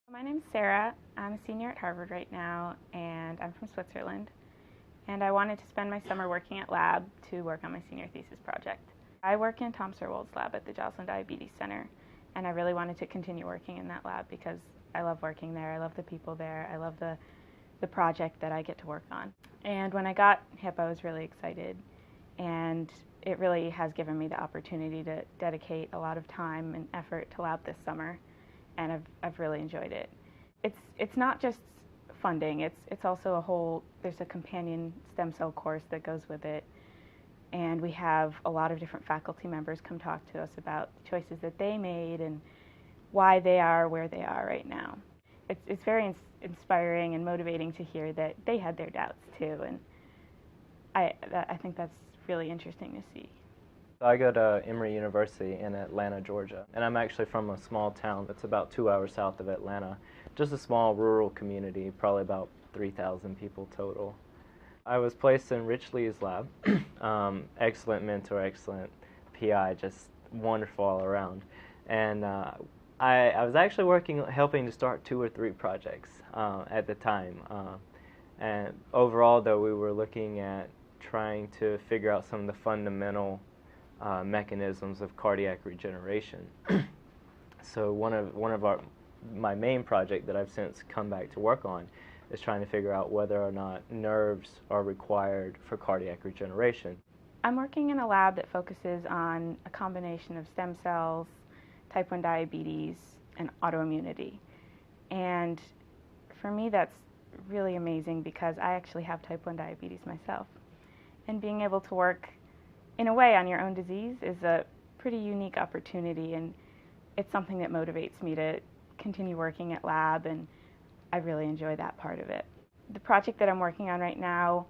My name's Sarah. I'm a senior at Harvard right now, and I'm from Switzerland. And I wanted to spend my summer working at lab to work on my senior thesis project. I work in Tom Serwold's lab at the Joslin Diabetes Center, and I really wanted to continue working in that lab because I love working there. I love the people there. I love the project that I get to work on. And when I got HIP, I was really excited, and it really has given me the opportunity to dedicate a lot of time and effort to lab this summer. And I've really enjoyed it. It's not just funding. It's also there's a companion stem cell course that goes with it, and we have a lot of different faculty members come talk to us about the choices that they made and why they are where they are right now. It's very inspiring and motivating to hear that they had their doubts too, and I think that's really interesting to see. I go to Emory University in Atlanta, Georgia, and I'm actually from a small town that's about 2 hours south of Atlanta. Just a small rural community, probably about 3,000 people total. I was placed in Rich Lee's lab. Excellent mentor, excellent PI, just wonderful all around. And I was actually helping to start 2 or 3 projects at the time. And overall, though, we were looking at trying to figure out some of the fundamental mechanisms of cardiac regeneration. So my main project that I've since come back to work on is trying to figure out whether or not nerves are required for cardiac regeneration. I'm working in a lab that focuses on a combination of stem cells, type 1 diabetes, and autoimmunity. And for me, that's really amazing because I actually have type 1 diabetes myself. And being able to work in a way on your own disease is a pretty unique opportunity, and it's something that motivates me to continue working at lab, and I really enjoy that part of it. The project that I'm working on right now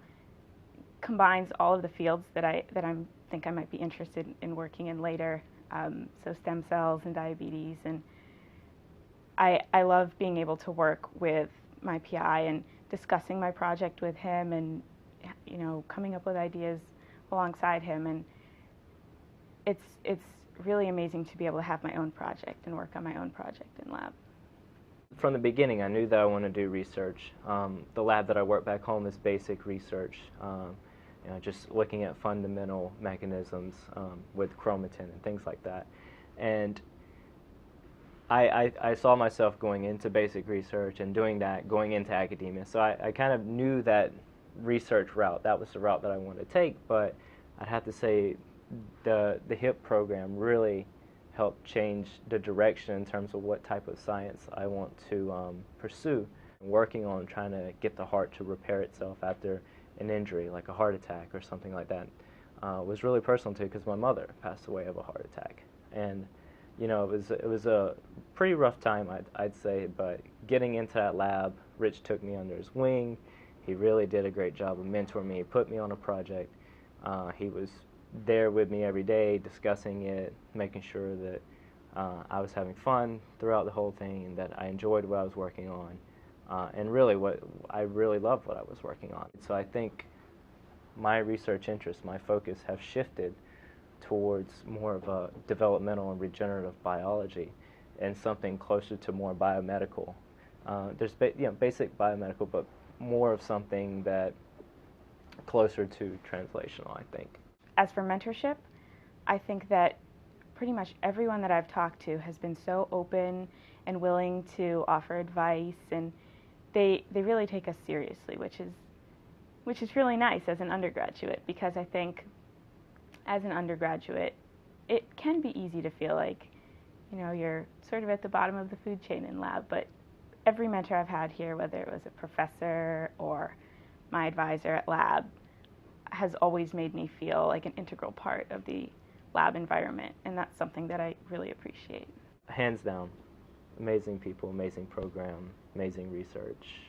combines all of the fields that I think I might be interested in working in later, so stem cells and diabetes, and I love being able to work with my PI and discussing my project with him and coming up with ideas alongside him, and it's really amazing to be able to have my own project and work on my own project in lab. From the beginning, I knew that I wanted to do research. The lab that I work back home is basic research, just looking at fundamental mechanisms with chromatin and things like that. And I saw myself going into basic research and doing that, going into academia. So I kind of knew that research route. That was the route that I wanted to take, but I'd have to say the HIP program really helped change the direction in terms of what type of science I want to pursue. Working on trying to get the heart to repair itself after an injury, like a heart attack or something like that, was really personal to me because my mother passed away of a heart attack. And it was a pretty rough time, I'd say, but getting into that lab, Rich took me under his wing. He really did a great job of mentoring me, put me on a project. He was there with me every day, discussing it, making sure that I was having fun throughout the whole thing and that I enjoyed what I was working on. And really, I really loved what I was working on. So I think my research interests, my focus have shifted towards more of a developmental and regenerative biology and something closer to more biomedical. There's basic biomedical, but more of something that closer to translational, I think. As for mentorship, I think that pretty much everyone that I've talked to has been so open and willing to offer advice, and they really take us seriously, which is really nice as an undergraduate, because I think as an undergraduate it can be easy to feel like you're sort of at the bottom of the food chain in lab, but every mentor I've had here, whether it was a professor or my advisor at lab, has always made me feel like an integral part of the lab environment, and that's something that I really appreciate. Hands down, amazing people, amazing program, amazing research.